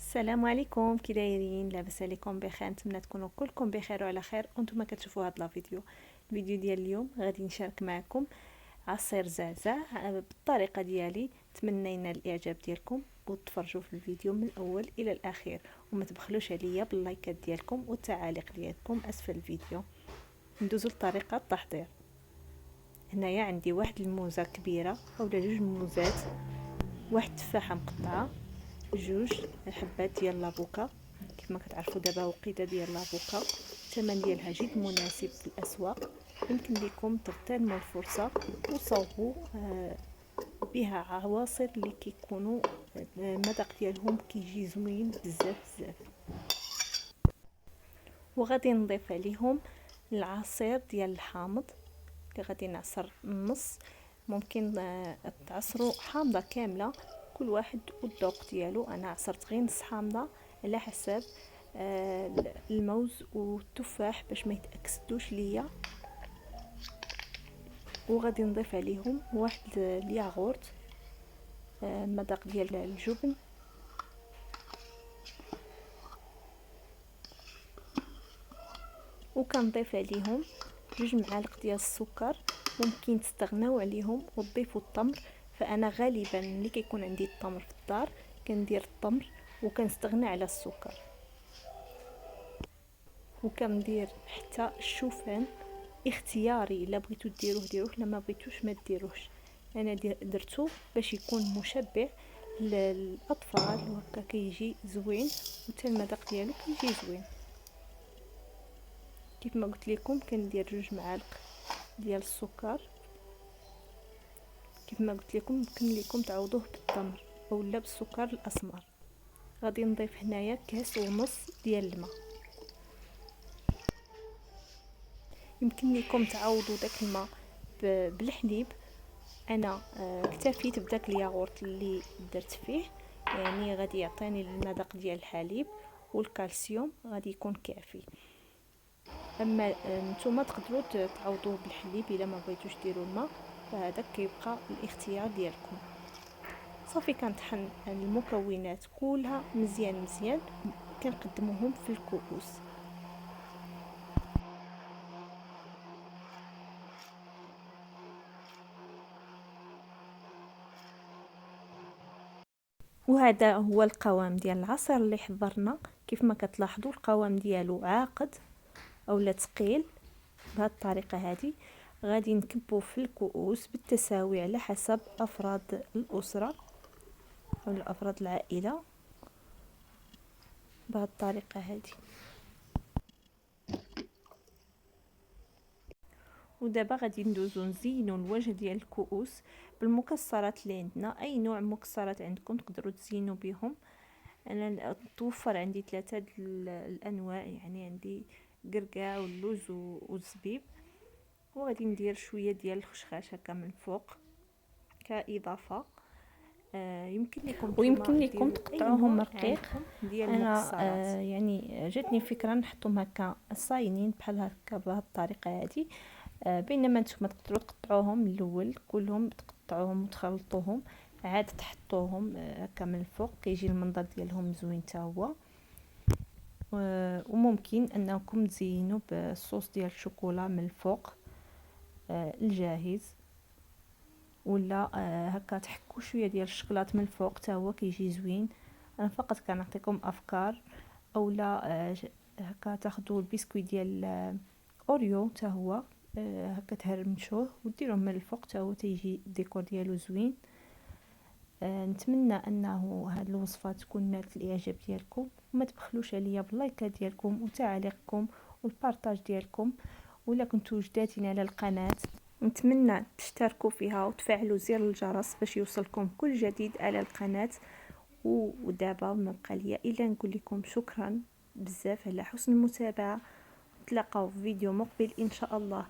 السلام عليكم، كي دايرين؟ لاباس عليكم بخير؟ نتمنى تكونوا كلكم بخير وعلى خير وانتم كتشوفوا هذا الفيديو ديال اليوم. غادي نشارك معكم عصير زعزع بالطريقه ديالي. نتمنى ينال الاعجاب ديالكم وتفرجوا في الفيديو من الاول الى الاخير، وما تبخلوش عليا باللايكات ديالكم والتعاليق ديالكم اسفل الفيديو. ندوزو لطريقه التحضير. هنايا عندي واحد الموزه كبيره اولا جوج موزات، واحد تفاحه مقطعه، جوج حبات ديال لافوكا. كيف ما كتعرفوا دابا وقيته ديال لافوكا الثمن ديالها جد مناسب في الاسواق. يمكن لكم تغتنموا الفرصه وصوبوا بها عواصر اللي كيكونوا المذاق ديالهم كيجي زوين بزاف. وغادي نضيف عليهم العصير ديال الحامض اللي غادي نعصر النص. ممكن تعصروا حامضه كامله، كل واحد والذوق ديالو. انا عصرت غير نص حامضه على حساب الموز والتفاح باش ما يتاكسدوش ليا. وغادي نضيف عليهم واحد الياغورت المذاق ديال الجبن، وكنضيف عليهم 2 معالق ديال السكر. ممكن تستغناو عليهم وتضيفوا التمر، فانا غالبا ملي كيكون عندي التمر في الدار كندير التمر وكنستغنى على السكر. وكندير حتى الشوفان اختياري، الا بغيتو ديروه الا ما بغيتوش ما ديروهش. انا درتو باش يكون مشبع للاطفال وهكا كيجي زوين، وحتى المذاق ديالو كيجي زوين. كيف ما قلت لكم كندير 2 معالق ديال السكر. كيف ما قلت لكم يمكن لكم تعوضوه بالتمر اولا بالسكر الاسمر. غادي نضيف هنايا 1.5 كاس ديال الماء. يمكن لكم تعوضوا داك الماء بالحليب. انا اكتفيت بداك الياغورت اللي درت فيه، يعني غادي يعطيني المذاق ديال الحليب والكالسيوم غادي يكون كافي. اما نتوما تقدروا تعوضوه بالحليب الا ما بغيتوش ديروا الماء، فهذاك كيبقى الاختيار ديالكم. صافي كنطحن المكونات كلها مزيان كنقدموهم في الكؤوس. وهذا هو القوام ديال العصير اللي حضرنا. كيف ما كتلاحظوا القوام ديالو عاقد اولا ثقيل. بهذه الطريقه هذه غادي نكبو في الكؤوس بالتساوي على حسب افراد الاسره او افراد العائله بهذه الطريقه هذه. ودابا غادي ندوزو نزينو الوجه ديال الكؤوس بالمكسرات اللي عندنا. اي نوع مكسرات عندكم تقدروا تزينوا بهم. انا توفر عندي 3 الانواع، يعني عندي قرقاع واللوز والزبيب. وغادي ندير شويه ديال الخشخاش هكا من الفوق كاضافه. يمكن لكم تقطعوهم رقيق ديال المكسرات. يعني جاتني فكره نحطهم هكا صاينين بحال هكا بهذه الطريقه هذه. بينما نتوما تقدروا تقطعوهم الاول كلهم، تقطعوهم وتخلطوهم عاد تحطوهم هكا من الفوق، كيجي المنظر ديالهم زوين حتى هو. وممكن انكم تزينوا بالصوص ديال الشوكولا من الفوق الجاهز، ولا هكا تحكوا شويه ديال الشوكولات من الفوق حتى هو كيجي زوين. انا فقط كنعطيكم افكار. اولا هكا تاخذوا البسكويت ديال اوريو حتى هو هكا تهرمشوه وديروه من الفوق حتى هو تيجي الديكور ديالو زوين. نتمنى انه هذه الوصفه تكون نالت الاعجاب ديالكم، وما تبخلوش عليا باللايكات ديالكم وتعاليقكم والبارطاج ديالكم. ولا كنتو جدادين على القناه نتمنى تشتركوا فيها وتفعلوا زر الجرس باش يوصلكم كل جديد على القناه. ودابا ما بقى ليا الا نقول لكم شكرا بزاف على حسن المتابعه. نتلاقاو في فيديو مقبل ان شاء الله.